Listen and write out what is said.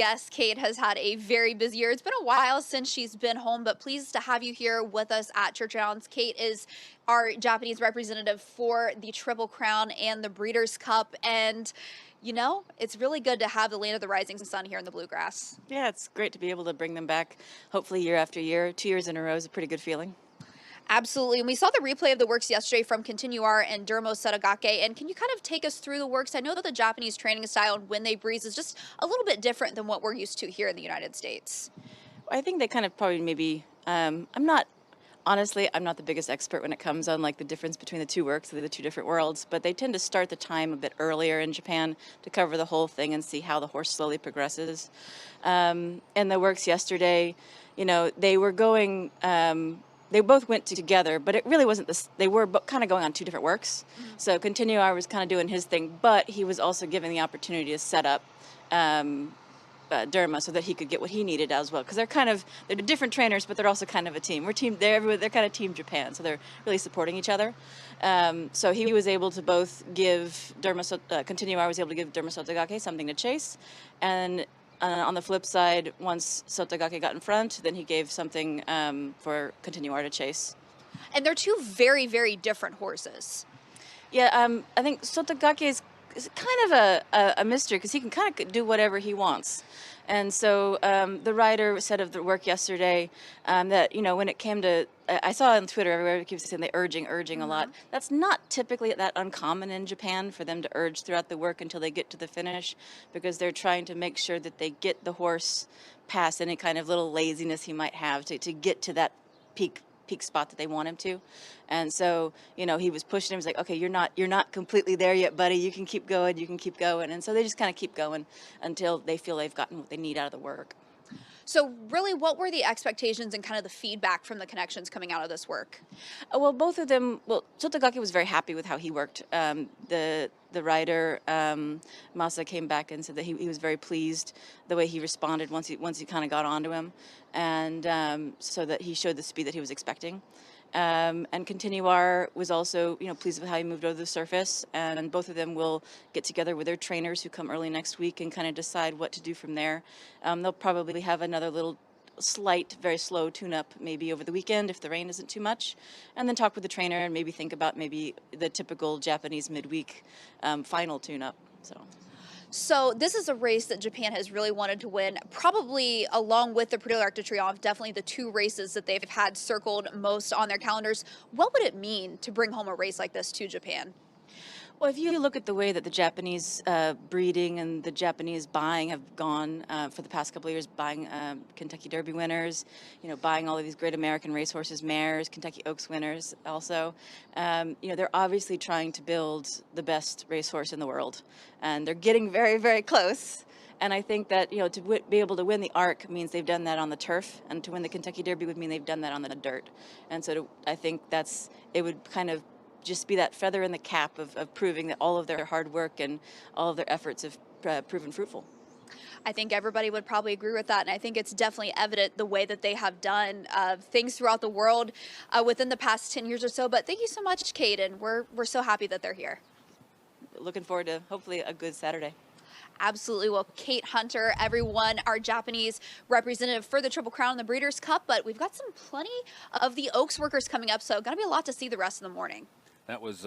Yes, Kate has had a very busy year. It's been a while since she's been home, but pleased to have you here with us at Churchill Downs. Kate is our Japanese representative for the Triple Crown and the Breeders' Cup. And, you know, it's really good to have the land of the rising sun here in the Bluegrass. Yeah, it's great to be able to bring them back, hopefully year after year. 2 years in a row is a pretty good feeling. Absolutely. And we saw the replay of the works yesterday from Continuar and Derma Sotogake. And can you kind of take us through the works? I know that the Japanese training style and when they breeze is just a little bit different than what we're used to here in the United States. I think they kind of probably maybe, honestly, I'm not the biggest expert when it comes on like the difference between the two works, the two different worlds, but they tend to start the time a bit earlier in Japan to cover the whole thing and see how the horse slowly progresses. And the works yesterday, you know, they were going, they both went together, but it really wasn't this. They were kind of going on two different works. So Continuar was kind of doing his thing, but he was also given the opportunity to set up Derma so that he could get what he needed as well. Because they're different trainers, but they're also kind of a team. They're kind of Team Japan, so they're really supporting each other. So he was able to both give Continuar was able to give Derma Sotogake something to chase, and on the flip side, once Sotogake got in front, then he gave something for Continuar to chase. And they're two very, very different horses. Yeah, I think Sotogake is kind of a mystery because he can kind of do whatever he wants. And so the rider said of the work yesterday that, you know, when it came to, I saw on Twitter everywhere it keeps saying they urging a lot. That's not typically that uncommon in Japan for them to urge throughout the work until they get to the finish, because they're trying to make sure that they get the horse past any kind of little laziness he might have to get to that peak spot that they want him to. And so, you know, he was pushing him. He was like, okay, you're not completely there yet, buddy. You can keep going. And so they just kind of keep going until they feel they've gotten what they need out of the work. So really, what were the expectations and kind of the feedback from the connections coming out of this work? Well, both of them, Sotogake was very happy with how he worked. The rider, Masa, came back and said that he was very pleased the way he responded once he kind of got onto him, and so that he showed the speed that he was expecting. And Continuar was also, you know, pleased with how he moved over the surface, and both of them will get together with their trainers who come early next week and kind of decide what to do from there. They'll probably have another little slight, very slow tune-up maybe over the weekend if the rain isn't too much, and then talk with the trainer and maybe think about maybe the typical Japanese midweek final tune-up. So this is a race that Japan has really wanted to win, probably along with the Prix d'Arc de Triomphe, definitely the two races that they've had circled most on their calendars. What would it mean to bring home a race like this to Japan? Well, if you look at the way that the Japanese breeding and the Japanese buying have gone for the past couple of years, buying Kentucky Derby winners, you know, buying all of these great American racehorses, mares, Kentucky Oaks winners also, you know, they're obviously trying to build the best racehorse in the world, and they're getting very, very close. And I think that, you know, to be able to win the ARC means they've done that on the turf, and to win the Kentucky Derby would mean they've done that on the dirt. And so I think it would kind of just be that feather in the cap of proving that all of their hard work and all of their efforts have proven fruitful. I think everybody would probably agree with that, and I think it's definitely evident the way that they have done things throughout the world within the past 10 years or so. But thank you so much, Kate, and we're so happy that they're here. Looking forward to hopefully a good Saturday. Absolutely. Well, Kate Hunter, everyone, our Japanese representative for the Triple Crown and the Breeders' Cup, but we've got plenty of the Oaks workers coming up, so going to be a lot to see the rest of the morning. That was